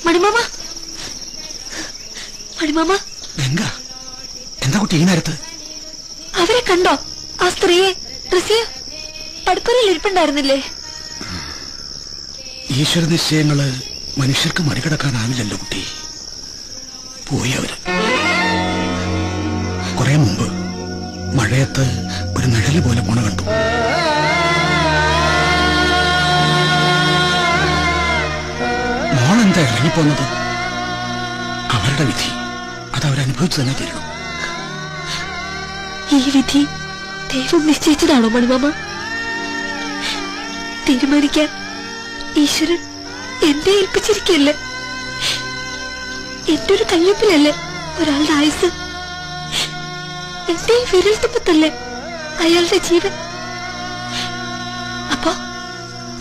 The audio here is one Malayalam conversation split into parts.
മണിമാമ, മണിമാമ, എന്താ കുട്ടി ഈ നേരത്ത്? അവരെ കണ്ടോ? ആ സ്ത്രീയെ പടുപ്പുരയിൽ ഇരിപ്പുണ്ടായിരുന്നില്ലേ? ഈശ്വര നിശ്ചയങ്ങള് മനുഷ്യർക്ക് മറികടക്കാനാവില്ലല്ലോ കുട്ടി. പോയി അവര്. കുറെ മുമ്പ് മഴയത്ത് ഒരു നിഴല് പോലെ പോണ കണ്ടു. മോളെന്താ ഇറങ്ങിപ്പോന്നത്? അവരുടെ വിധി അതവരനുഭവിച്ചു തന്നെ തീരണം. ഈ വിധി ദൈവം നിശ്ചയിച്ചതാണോ മണിമാമ? തീരുമാനിക്കാൻ ഈശ്വരൻ എന്നെ ഏൽപ്പിച്ചിരിക്കല്ലേ? എന്റെ ഒരു കയ്യൊപ്പിലല്ലേ ഒരാളുടെ ആയുസ്? എന്റെ വിരൽ തുമ്പത്തല്ലേ അയാളുടെ ജീവൻ? അപ്പോ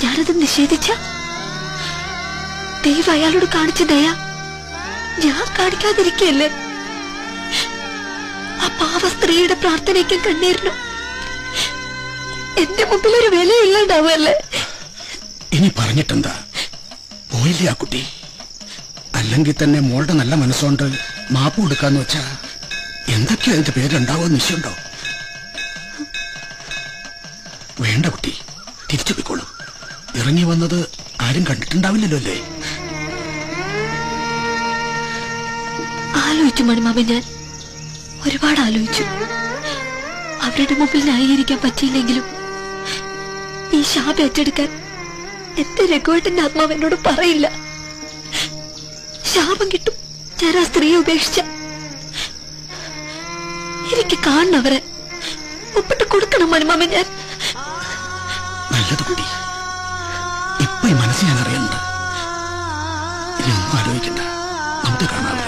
ഞാനത് നിഷേധിച്ച ദൈവം അയാളോട് കാണിച്ച ദയ ഞാൻ കാണിക്കാതിരിക്കല്ലേ? ആ പാവ സ്ത്രീയുടെ പ്രാർത്ഥനയ്ക്കും കണ്ണീരിനും എന്റെ മുമ്പിൽ ഒരു വിലയില്ലാണ്ടാവുമല്ലേ? ഇനി പറഞ്ഞിട്ടെന്താ? പോയില്ലേ ആ കുട്ടി? അല്ലെങ്കിൽ തന്നെ മോളുടെ നല്ല മനസ്സുകൊണ്ട് മാപ്പ് കൊടുക്കാന്ന് വെച്ചാ എന്തൊക്കെയാ അതിന്റെ പേരുണ്ടാവുമെന്ന് നിശ്ചയുണ്ടോ? വേണ്ട കുട്ടി, തിരിച്ചു പോയിക്കോളൂ. ഇറങ്ങി വന്നത് ആരും കണ്ടിട്ടുണ്ടാവില്ലല്ലോ അല്ലേ? ആലോചിച്ചു മണിമാമ, ഞാൻ ഒരുപാട് ആലോചിച്ചു. അവരുടെ മുമ്പിൽ ന്യായീകരിക്കാൻ പറ്റിയില്ലെങ്കിലും ഈ ശാപം ഏറ്റെടുക്കാൻ എന്റെ രഘുവേട്ടന്റെ ആത്മാവ് എന്നോട് പറയില്ല. ശാപം കിട്ടും ഞാൻ ആ സ്ത്രീയെ ഉപേക്ഷിച്ച. എനിക്ക് കാണണവരെ ഒപ്പിട്ട് കൊടുക്കണം മണിമാമ. ഞാൻ നല്ലത് കുട്ടി, ഇപ്പൊ ഈ മനസ്സ് ഞാൻ അറിയുന്നുണ്ട്. ഇനി ഒന്നും ആലോചിക്കണ്ട, നമുക്ക് കാണാം.